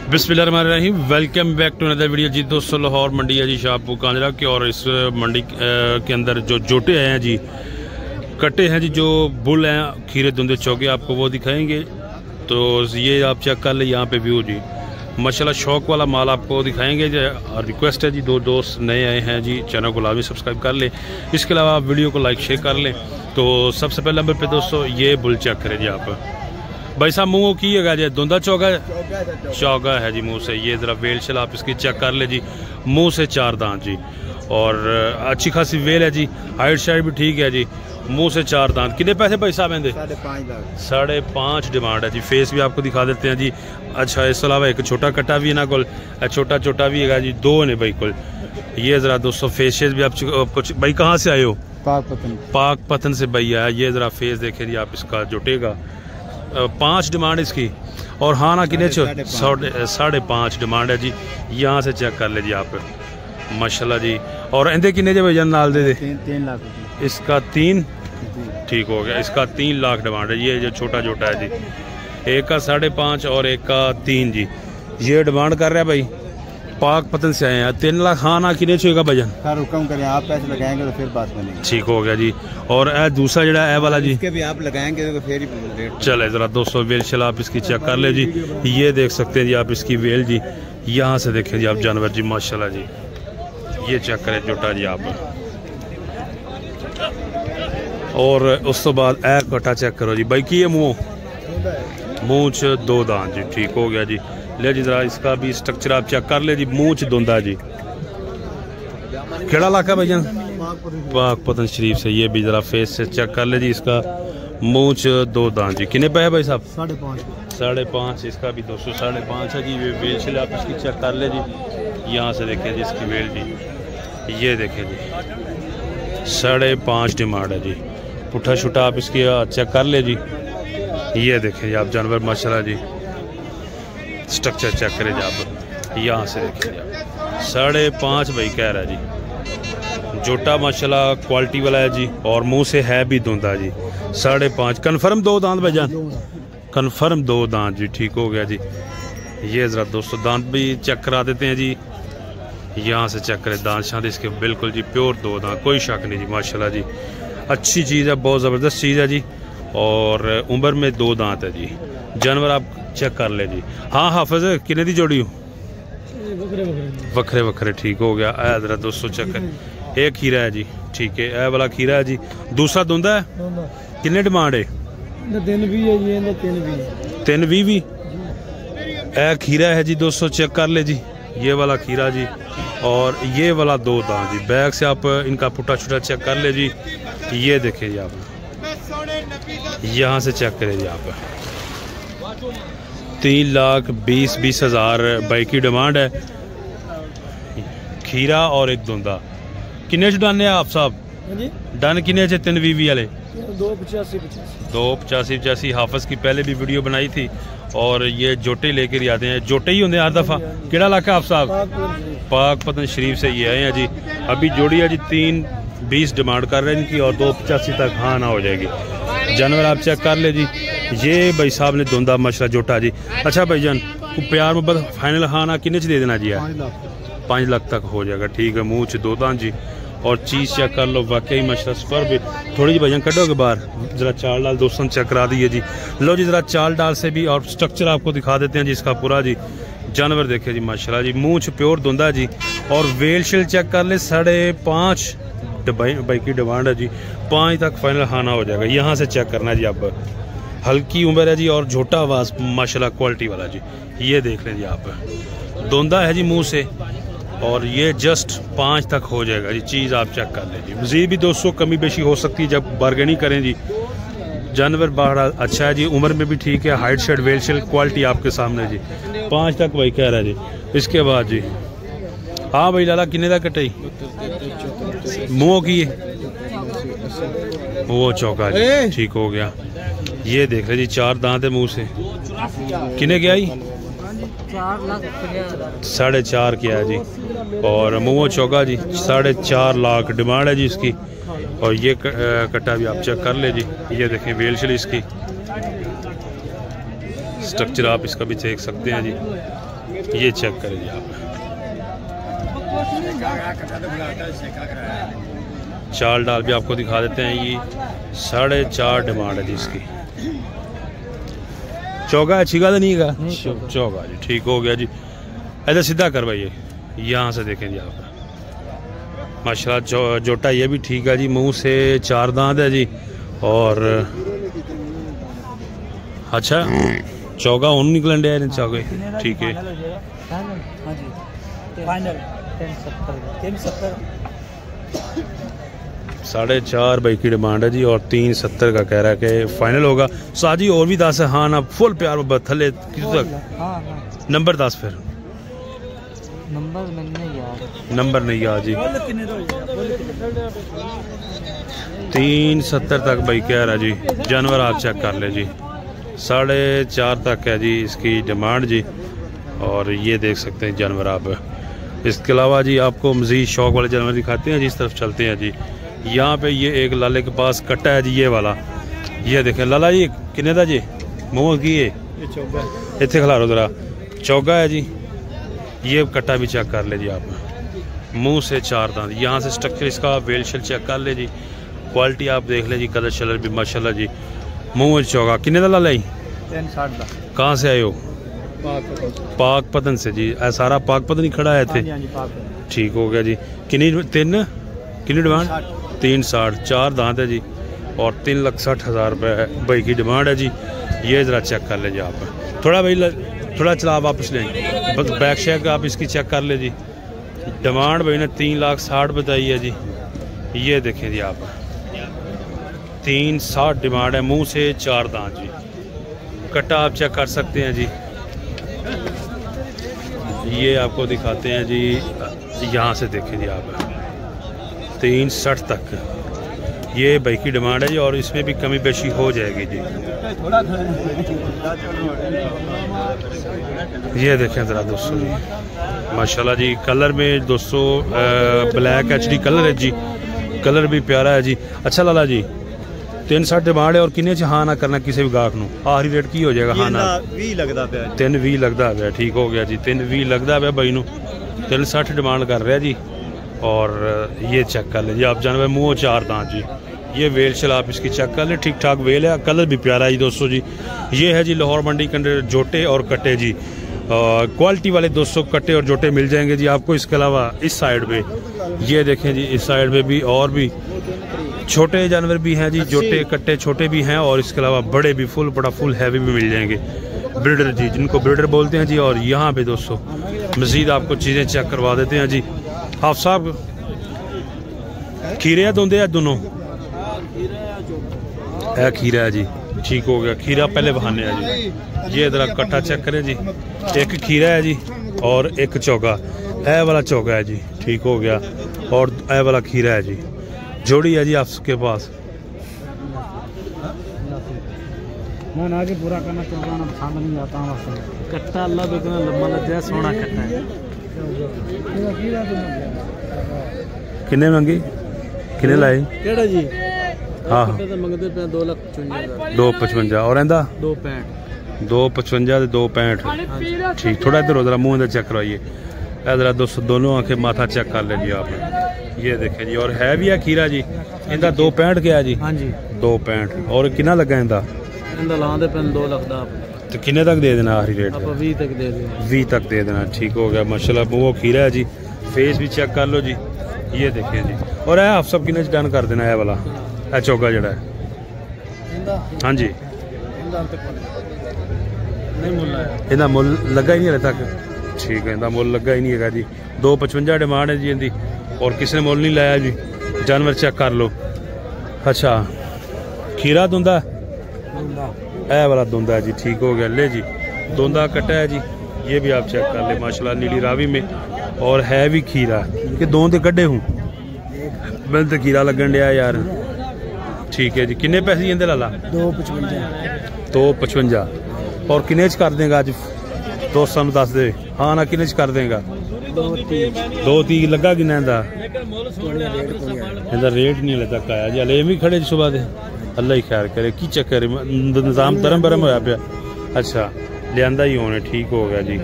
बिस्मिल्लाहिर्रहमानिर्रहीम। Welcome back to another video जी। दोस्तों लाहौर मंडी है जी शाहपुर कांजरा की, और इस मंडी के अंदर जो जोटे हैं जी, कट्टे हैं जी, जो बुल हैं खीरे धुंधे चौके, आपको वो दिखाएंगे। तो ये आप चेक कर ले यहाँ पे व्यू जी, माशाल्लाह शौक वाला माल आपको दिखाएंगे। रिक्वेस्ट है जी, दो दोस्त नए आए हैं जी, चैनल को लाजमी सब्सक्राइब कर लें। इसके अलावा आप वीडियो को लाइक शेयर कर लें। तो सबसे पहले नंबर पे दोस्तों ये बुल चेक करें जी आप। भाई साहब मुँह की है जी, धुंधा चौका चौका है जी मुँह से। ये ज़रा वेल शल आप इसकी चेक कर ले जी, मुँह से चार दांत जी, और अच्छी खासी वेल है जी, हाइट शाइट भी ठीक है जी, मुंह से चार दांत। कितने पैसे भाई साहब इनके? 5.5 डिमांड है जी। फेस भी आपको दिखा देते हैं जी। अच्छा, इस अलावा एक छोटा कट्टा भी है ना कोल, छोटा छोटा भी है जी, दो ने भाई कोल। ये ज़रा दोस्तों फेसेस भी आपको, भाई कहाँ से आए हो? पाक पतन से भाई आया। ये ज़रा फेस देखे जी आप इसका जुटेगा। 5 डिमांड इसकी, और हाँ ना कितने 5.5 डिमांड है जी। यहाँ से चेक कर ले जी आप, माशाल्लाह जी। और इंदे कितने जे भैया नाल दे 3 लाख। इसका 3 ठीक हो गया। इसका 3 लाख डिमांड है। ये जो छोटा छोटा है जी, एक का 5.5 और एक का 3 जी, ये डिमांड कर रहा है भाई। पाक पतन से आए हैं। 3 लाख हाँ ना कितने छेगा भजन? हुक्म करें, आप पैसे लगाएंगे तो फिर बात बनेगी। ठीक हो गया जी। और दूसरा जड़ा है वाला जी, इसके भी आप लगाएंगे तो फिर ही रेट चले। ज़रा 200 वेल चल आप इसकी चेक कर ले जी। ये देख सकते हैं जी आप इसकी वेल जी, यहाँ से देखें जी आप जानवर जी, माशाल्लाह जी। ये चेक करें जोटा जी आप। और उस तो बाद ए कट्टा चेक करो जी भाई की, ये मुँह च 2 दांत जी, ठीक हो गया जी। ले जी जरा इसका भी स्ट्रक्चर आप चेक कर ले जी, मुँह च धुंधा जी। केड़ा इलाका भैया? पाक पतन शरीफ से। ये भी जरा फेस से चेक कर ले जी, इसका मुँह च 2 दांत जी। कितने पे है भाई साहब? 5.5। इसका भी 205 है जी। वेल से आप इसकी चेक कर ले जी। यहाँ से देखें जी इसकी वेल जी, ये देखें जी 5.5 डिमांड है जी। पुट्ठा छुट्टा आप इसकी चेक कर ले जी। ये देखें जी आप जानवर, माशाल्लाह जी। स्ट्रक्चर चेक करें जी आप, यहाँ से देखें जी आप 5.5 भाई कह रहा है जी। जोटा माशाल्लाह क्वालिटी वाला है जी, और मुंह से है भी धुंधा जी। 5.5 कन्फर्म 2 दांत भाईजान? कन्फर्म 2 दांत जी, ठीक हो गया जी। ये ज़रा दोस्तों दांत भी चेक करा देते हैं जी। यहाँ से चेक करें दांत शांत इसके, बिल्कुल जी प्योर 2 दांत, कोई शक नहीं जी, माशाल्लाह जी। अच्छी चीज़ है, बहुत ज़बरदस्त चीज़ है जी। और उम्र में 2 दांत है जी। जानवर आप चेक कर ले जी। हाँ हाफिज कितने दी जोड़ी हो? वखरे वखरे, ठीक हो गया। ए ज़रा दोस्तों चेक करें। एक खीरा है जी, ठीक है, ए वाला खीरा है जी। दूसरा धुंधा है। कितने डिमांड है? 3.20 भी। ए खीरा है जी दोस्तों, चेक कर ले जी। ये वाला खीरा जी, और ये वाला 2 दांत जी। बैग से आप इनका पुट्टा छुट्टा चेक कर ले जी। ये देखें जी आप, यहाँ से चेक करें जी आप। 3,20,20,000 बाइक की डिमांड है। खीरा और एक धुंधा। किन्ने च डन है आप साहब? डन किन्ने च? 3.20 वाले 285 हाफिज की पहले भी वीडियो बनाई थी, और ये जोटे लेकर ही आते हैं। जोटे ही होंगे हर दफ़ा। केड़ा इलाका आप साहब? पाक पतन शरीफ से ये आए हैं जी। अभी जोड़ी है जी 3.20 डिमांड कर रहे हैं इनकी, और 285 तक हाँ ना हो जाएगी। जानवर आप चेक कर ले जी। ये भाई साहब ने धुंधा मशरा जोटा जी। अच्छा भाईजान प्यार मोहब्बत फाइनल हाँ ना किन्ने च दे देना जी? 5 लाख तक हो जाएगा, ठीक है। मुँह च 2 दांत जी, और चीज़ चेक कर लो, वाकई मशरा स्पर भी। थोड़ी जी भजन कटोगे बाहर, ज़रा चाल डाल दोस्तों चेक करा दीजिए जी। लो जी ज़रा चाल डाल से भी, और स्ट्रक्चर आपको दिखा देते हैं जी इसका पूरा जी। जानवर देखे जी माशाल्लाह जी, मुँह च प्योर धुंधा जी। और वेल शेल चेक कर ले, 5.5 बाई की डिमांड है जी। 5 तक फाइनल खाना हो जाएगा। यहाँ से चेक करना है जी आप। हल्की उम्र है जी, और झोटा आवाज़ माशाल्लाह क्वालिटी वाला जी। ये देख लें जी आप, धुंधा है जी मुँह से, और ये जस्ट 5 तक हो जाएगा जी। चीज़ आप चेक कर लें जी। मज़ीद भी 200 कमी बेशी हो सकती है जब बार्गेनिंग करें जी। जानवर बाहर अच्छा है जी, उम्र में भी ठीक है, height shade well shell quality आपके सामने जी। 5 तक वही कह रहा है जी। इसके बाद जी हाँ भाई लाला किन्ने का कटाई? मुँह की वो चौका जी, ठीक हो गया। ये देख रहे जी 4 दांत है मुँह से। किन्ने क्या आई? 4.5 किया है जी। और मुँह चौका जी 4.5 लाख डिमांड है जी इसकी। और ये कट्टा भी आप चेक कर ले जी। ये देखें वेल शल इसकी, स्ट्रक्चर आप इसका भी देख सकते हैं जी। ये चेक करें जी आप। चाल डाल भी आपको दिखा देते हैं। ये 4.5 डिमांड है जी इसकी। चौगा अच्छी गल नहीं है, चौगा जी ठीक हो गया जी। ऐसा सीधा करवाइए, यहाँ से देखें जी आप माशाल्लाह। जोटा ये भी ठीक है जी, मुंह से 4 दांत है जी। और अच्छा चौगा उन निकलन डे चौगे ठीक है। 4.5 भाई की डिमांड है जी और 370 का कह रहा है कि फाइनल होगा। साजी और भी 10 है। हाँ ना फुल प्यार थले किस तक नंबर 10 फिर नंबर नहीं याद जी। 370 तक भाई कह रहा जी। जानवर आप चेक कर ले जी। 4.5 तक है जी इसकी डिमांड जी। और ये देख सकते हैं जानवर आप। इसके अलावा जी आपको मज़ीद शौक वाले जानवर दिखाते हैं जी। इस तरफ चलते हैं जी। यहाँ पे ये एक लाले के पास कट्टा है जी, ये वाला। ये देखें लाला जी किन्ने दा जी मुँह की है इतने खिलारो जरा। चौगा है जी। ये कट्टा भी चेक कर ले जी आप। मुंह से 4 दांत। यहाँ से स्ट्रक्चर इसका वेल शेल चेक कर ले जी। क्वालिटी आप देख ले जी। कलर शलर भी माशाल्लाह जी। मुँह चौगा किन्ने दा लाला जी? 360 दा। कहाँ से आए हो? पाक पतन से जी। सारा पाक पतन ही खड़ा है थे। ठीक हो गया जी। किन्नी डिमांड? 360। 4 दांत है जी और 3,60,000 रुपये भाई की डिमांड है जी। ये ज़रा चेक कर ले जी आप। थोड़ा भाई थोड़ा चला वापस लें। बस बैक शेक आप इसकी चेक कर ले जी। डिमांड भाई ने 3,60,000 बताई है जी। ये देखें जी आप 360 डिमांड है। मुंह से 4 दांत जी। कट्टा आप चेक कर सकते हैं जी। ये आपको दिखाते हैं जी। यहाँ से देखें जी आप 360 तक ये भाई की डिमांड है जी। और इसमें भी कमी पेशी हो जाएगी जी। ये देखें ज़रा दोस्तों जी माशाल्लाह जी। कलर में दोस्तों ब्लैक HD कलर है जी। कलर भी प्यारा है जी। अच्छा लाला जी 360 डिमांड है और किन्ने च हाँ ना करना किसी भी गाहक नूं आखिरी रेट की हो जाएगा? हाँ ना 20 लगता पे 320 लगता है। ठीक हो गया जी। 320 लगता है भाई नूं। 360 डिमांड कर रहा है जी। और ये चेक कर ले जी आप जानवर मुँह 4 दांत जी। ये वेल शल आप इसकी चेक कर ले। ठीक ठाक वेल है। कलर भी प्यारा है जी दोस्तों जी। ये है जी लाहौर मंडी के अंदर जोटे और कट्टे जी। क्वालिटी वाले दोस्तों कट्टे और जोटे मिल जाएंगे जी आपको। इसके अलावा इस साइड पे ये देखें जी। इस साइड पे भी और भी छोटे जानवर भी हैं जी। जोटे कट्टे छोटे भी हैं और इसके अलावा बड़े भी फुल हैवी भी मिल जाएंगे। ब्रीडर जी जिनको ब्रीडर बोलते हैं जी। और यहाँ पे दोस्तों मज़ीद आपको चीज़ें चेक करवा देते हैं जी। आप साहब खीरे दोंदे हैं दोनों? है खीरा है जी। ठीक हो गया। खीरा पहले बहाने है जी। ये ज़रा कट्टा चेक करें जी। एक खीरा है जी और एक चौगा। ए वाला चौगा है जी। ठीक हो गया। और ए वाला खीरा है जी। जोड़ी है जी आपके पास। मैं आगे पूरा करना चौगा पसंद नहीं आता हूँ। कट्टा अल्लाह इतना लंबा लग जाए सोना कट्टा है। किन्ने मंगी किन्ने लाए? केड़ा जी? हाँ मंगते पे 2,55,000। 255 और एंदा 265। 255 ते 265। ठीक। थोड़ा इधर उधर मुँह चेक करवाइए। इधर दोस्तों दोनों आंखें माथा चेक कर ले जी आप। ये देखें जी। और है भी है खीरा जी। इनका 265 क्या जी? हाँ जी 265। और कितना लगा इनका? लाते पे 2 लाख दा। तो किन्ने तक दे देना आखिरी रेट? 20 तक दे देना। 20 तक दे देना। ठीक हो गया माशाल्लाह। वो खीरा है जी। फेस भी चेक कर लो जी। ये देखें जी। और है आप सब किन्ने डन कर देना है वाला है चौगा जड़ा है? हाँ जी इनका मुल लगा ही नहीं हले तक। ठीक है इनका मुल लगा ही नहीं है जी। 255 डिमांड है जी इनकी। और किसी ने मुल नहीं लाया जी। जानवर चेक कर लो। अच्छा खीरा धुंदा ए वाला धुंदा है जी। ठीक हो गया। ले जी धुंदा कट्टा है जी। ये भी आप चेक कर ले माशाल्लाह नीली रावी में। और है भी खीरा कि दो तो कड्डे हूँ मैंने तो खीरा लगन दिया यार। ठीक है जी। किन्ने पैसे इंदे लाला? 255। और किन्ने च कर देगा अज? दोस्तों दस दे। हाँ ना किन्ने च कर देगा? 230 लगा किन्ना इंदा? इंदा रेट नहीं हले तक आया जी। हले भी खड़े सुबह दे। अल्लाह ही खैर करे। की चक्कर निजाम धर्म भरम होया पिया। अच्छा लियांदा ही होने ठीक हो गया जी।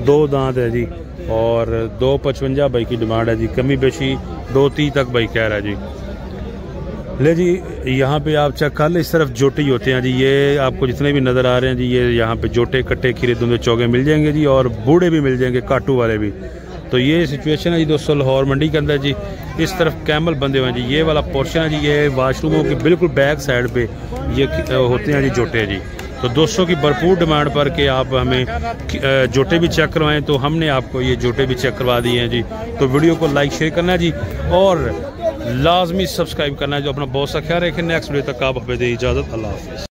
2 दांत है जी और 255 भाई की डिमांड है जी। कमी बेशी 230 तक भाई कह रहा है जी। ले जी यहाँ पे आप चेक कर ले, इस तरफ जोटे ही होते हैं जी। ये आपको जितने भी नज़र आ रहे हैं जी, ये यहाँ पे जोटे कट्टे खीरे धुंधे चौगे मिल जाएंगे जी, और बूढ़े भी मिल जाएंगे, काटू वाले भी। तो ये सिचुएशन है जी दोस्तों लाहौर मंडी के अंदर जी। इस तरफ कैमल बंधे हुए हैं जी। ये वाला पोर्शन है जी, ये वाशरूमों के बिल्कुल बैक साइड पे ये होते हैं जी जोटे जी। तो दोस्तों की भरपूर डिमांड पर कि आप हमें जोटे भी चेक करवाएं, तो हमने आपको ये जोटे भी चेक करवा दिए हैं जी। तो वीडियो को लाइक शेयर करना है जी, और लाजमी सब्सक्राइब करना है। जो अपना बहुत सा ख्याल रखें। नेक्स्ट वीडियो तक आप हमें दे इजाज़त। अल्लाह हाफ़िज़।